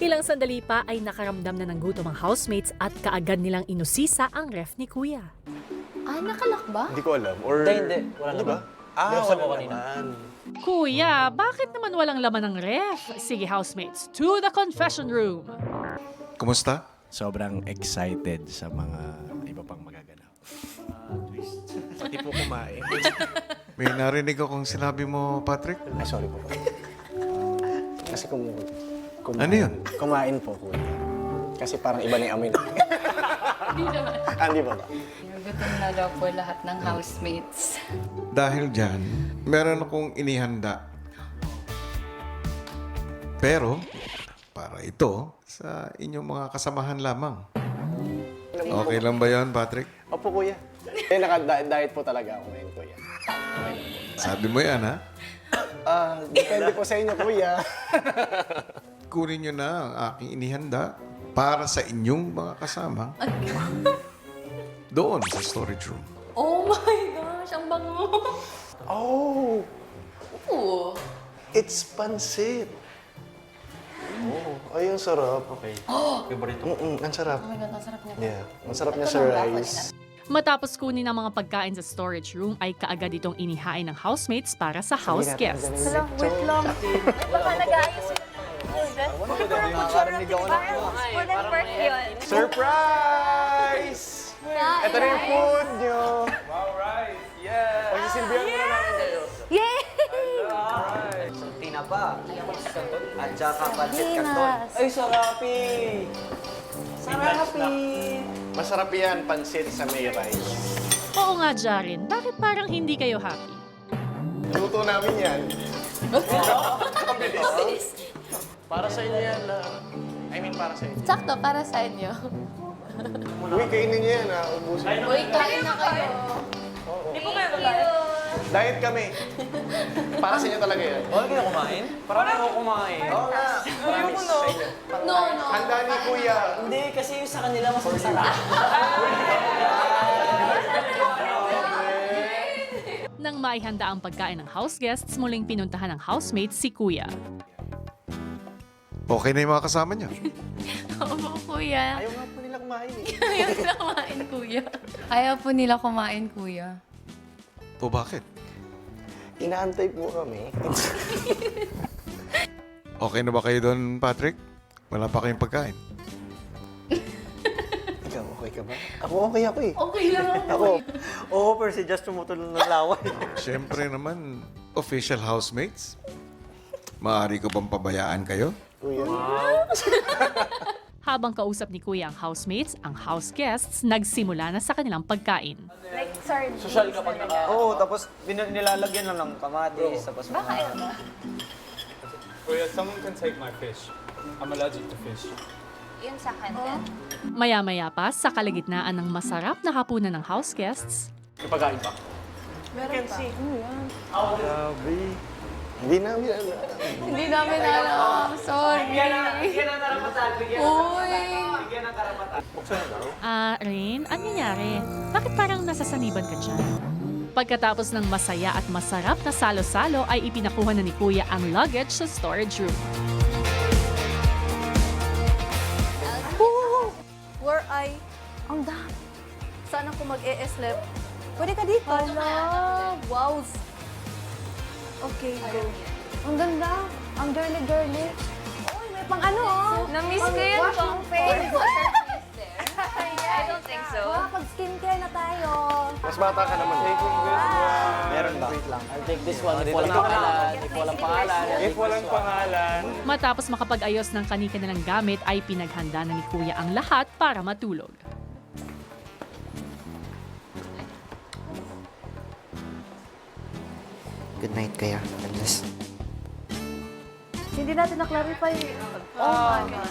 Ilang sandali pa ay nakaramdam na ng gutom ang housemates at kaagad nilang inusisa ang ref ni Kuya. Ay, nakalak ba? Hindi ko alam. Or... Hindi. Wala Di ba? naman. Wala ko kanina. naman. Kuya, bakit naman walang laman ng ref? Sige housemates, to the confession room. Kumusta? Sobrang excited sa mga iba pang magaganap. Pati po kumain. May narinig akong sinabi mo, Patrick. Ay, sorry po. Kasi kumain. Ano yun? Kumain po, kuya. Kasi parang iba na yung amoy natin. Hindi ba ba? Gutom na daw po lahat ng housemates. Dahil dyan, meron akong inihanda. Pero, para ito, sa inyong mga kasamahan lamang. Okay lang ba yan, Patrick? Opo, kuya. Naka-diet po talaga ako ngayon, kuya. Sabi mo yan, ha? Depende po sa inyo, kuya. Kunin nyo na ang aking inihanda para sa inyong mga kasama doon sa storage room. Oh my gosh, ang bango. Oh! Oo. It's pansit. Oh, ay, ang sarap. Okay. Favorite ko. Ang sarap. Oh my God, ang sarap niya. Yeah, ang sarap niya Ito sa lang ba? rice. Matapos kunin ang mga pagkain sa storage room ay kaagad itong inihain ng housemates para sa house guests. Wait lang. Baka nag-aayos sila. Nakakarinig ako na. Food and work yun. Surprise! Ito na yung food nyo. Wow, rice! Yes! Pagsisilbihan muna namin kayo. Yay! Tinapa. At saka pancit canton. Ay, sarapi! Sarapi! Masarap yan, pansit sa may rice. Oo nga, Jaren, bakit parang hindi kayo happy? Luto namin yan. Ang bilis. Para sa inyo yan. I mean, para sa inyo. Sakto, para sa inyo. Uy, kainin niyo yan, ha? Ubusin. Uy, kain na kayo. Diet kami. Para sa inyo talaga yan. Wala kayo kumain? Parang ako kumain. Oo nga. Promise sa inyo. No, no. Handa ni Kuya. Hindi, kasi yung sa kanila mas masarap. Nang maihanda ang pagkain ng house guests, muling pinuntahan ng housemates si Kuya. Okay na yung mga kasama niyo? Oo, kuya. Ayaw nga po nila kumain eh. Ayaw nila kumain, kuya. Ayaw po nila kumain, kuya. O bakit? Inaantay po kami. Okay na ba kayo doon, Patrick? Wala pa kayong pagkain? Ikaw, okay ka ba? Ako ako eh. Okay lang ako. Ako. Oo, pero si Just tumutulong ng laway. Siyempre naman, official housemates. Maaari ko bang pabayaan kayo? Kuya. Habang kausap ni Kuya ang housemates, ang house guests nagsimula na sa kanilang pagkain. Like, sorry. Social kapag naka... Oo, tapos nilalagyan lang ng kamatis. Tapos Baka ano? Kuya, someone can take my fish. I'm allergic to fish. Yun sa akin din. Maya-maya pa, sa kalagitnaan ng masarap na hapunan ng house guests, May pagkain pa. Hindi namin alam. Hindi namin alam. Sorry. Bigyan ng karapatan. Uy. Bigyan ng karapatan. Rin, ano nangyari? Bakit parang nasasaniban ka dyan? Pagkatapos ng masaya at masarap na salo-salo ay ipinakuha na ni Kuya ang luggage sa storage room. Where I... Ang dami. Saan ako mag-e-slip? Pwede ka dito. Ala, wow. Okay, go. Ang ganda. Ang girly-girly. Uy, may pang ano, oh. Na-miss ko yun. Wash ng face. I don't think so. Wow, pag-skincare na tayo. Mas bata ka naman. Meron ba? I'll take this one. If walang pangalan. If walang pangalan. If walang pangalan. Matapos makapag-ayos ng kani-kanilang gamit ay pinaghanda na ni Kuya ang lahat para matulog. Good night, Kuya. Unless... Hindi natin na-clarify. Oh my God.